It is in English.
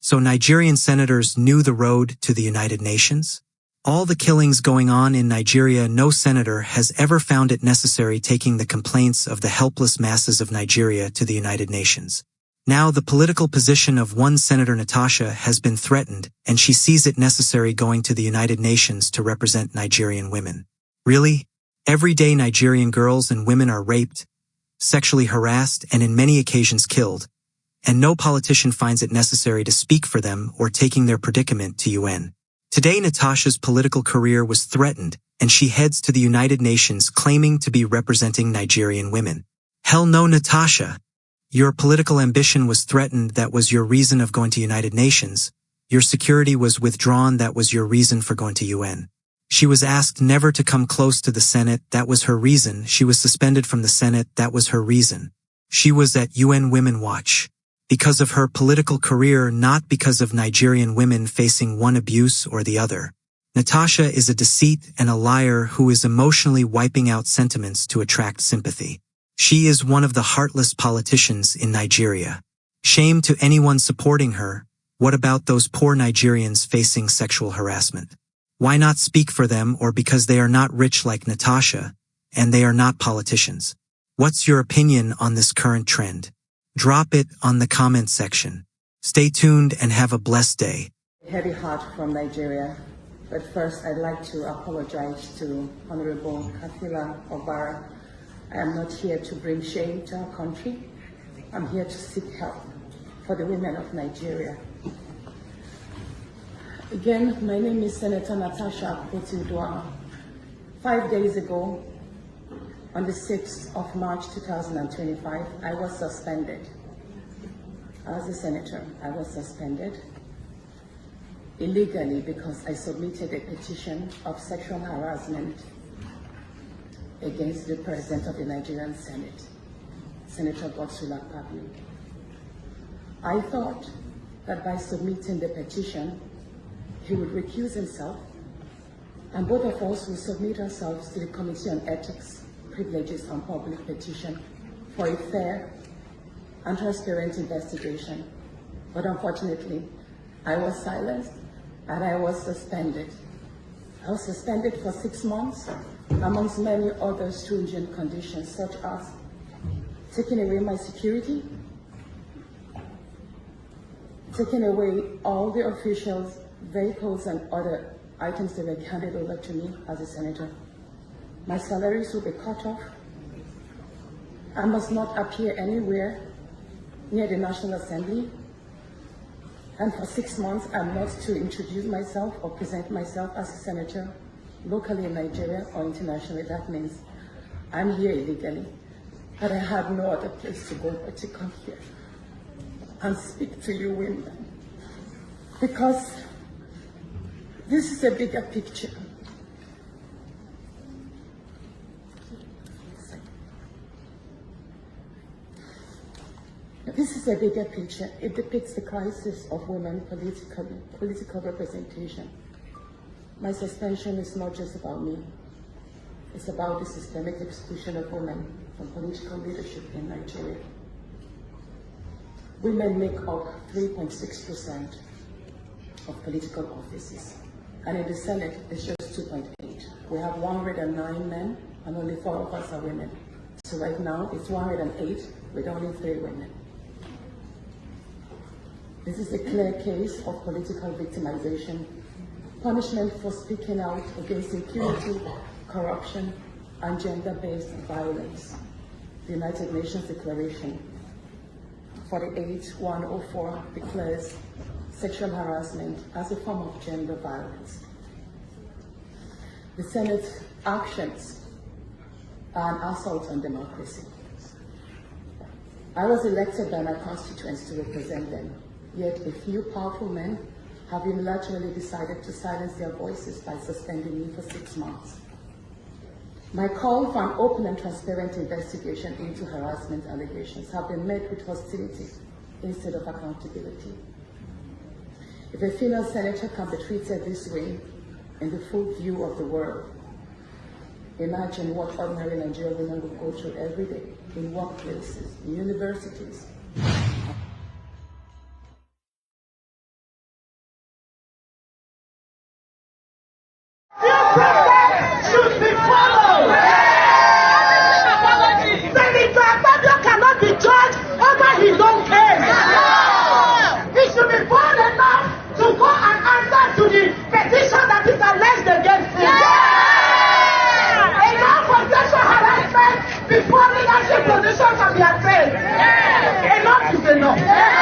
So Nigerian senators knew the road to the United Nations? All the killings going on in Nigeria, no senator has ever found it necessary taking the complaints of the helpless masses of Nigeria to the United Nations. Now the political position of one Senator Natasha has been threatened, and she sees it necessary going to the United Nations to represent Nigerian women. Really? Every day Nigerian girls and women are raped, sexually harassed, and in many occasions killed, and no politician finds it necessary to speak for them or taking their predicament to UN. Today Natasha's political career was threatened, and she heads to the United Nations claiming to be representing Nigerian women. Hell no, Natasha! Your political ambition was threatened, that was your reason of going to United Nations. Your security was withdrawn, that was your reason for going to UN. She was asked never to come close to the Senate, that was her reason. She was suspended from the Senate, that was her reason. She was at UN Women Watch because of her political career, not because of Nigerian women facing one abuse or the other. Natasha is a deceit and a liar who is emotionally wiping out sentiments to attract sympathy. She is one of the heartless politicians in Nigeria. Shame to anyone supporting her. What about those poor Nigerians facing sexual harassment? Why not speak for them, or because they are not rich like Natasha, and they are not politicians? What's your opinion on this current trend? Drop it on the comment section. Stay tuned and have a blessed day. Heavy heart from Nigeria, but first I'd like to apologize to Honorable Kafila Obara. I am not here to bring shame to our country. I'm here to seek help for the women of Nigeria. Again, my name is Senator Natasha Akpoti-Uduaghan. 5 days ago, on the 6th of March 2025, I was suspended. As a senator, I was suspended illegally because I submitted a petition of sexual harassment against the President of the Nigerian Senate, Senator Godswill Akpabio. I thought that by submitting the petition, he would recuse himself, and both of us will submit ourselves to the Committee on Ethics, Privileges and Public Petition for a fair and transparent investigation. But unfortunately, I was silenced and I was suspended. I was suspended for 6 months, amongst many other stringent conditions, such as taking away my security, taking away all the officials, vehicles, and other items that were handed over to me as a senator. My salaries will be cut off. I must not appear anywhere near the National Assembly. And for 6 months, I'm not to introduce myself or present myself as a senator locally in Nigeria or internationally. That means I'm here illegally, but I had no other place to go but to come here and speak to you women, because this is a bigger picture. This is a bigger picture. It depicts the crisis of women political representation. My suspension is not just about me. It's about the systemic exclusion of women from political leadership in Nigeria. Women make up 3.6% of political offices, and in the Senate, it's just 2.8. We have 109 men, and only 4 of us are women. So right now, it's 108 with only 3 women. This is a clear case of political victimization, punishment for speaking out against impunity, corruption, and gender-based violence. The United Nations Declaration 48/104 declares sexual harassment as a form of gender violence. The Senate's actions are an assault on democracy. I was elected by my constituents to represent them, yet a few powerful men have unilaterally decided to silence their voices by suspending me for 6 months. My call for an open and transparent investigation into harassment allegations have been met with hostility instead of accountability. If a female senator can be treated this way in the full view of the world, imagine what ordinary Nigerian women will go through every day in workplaces, in universities, leadership position can be addressed. Enough is enough.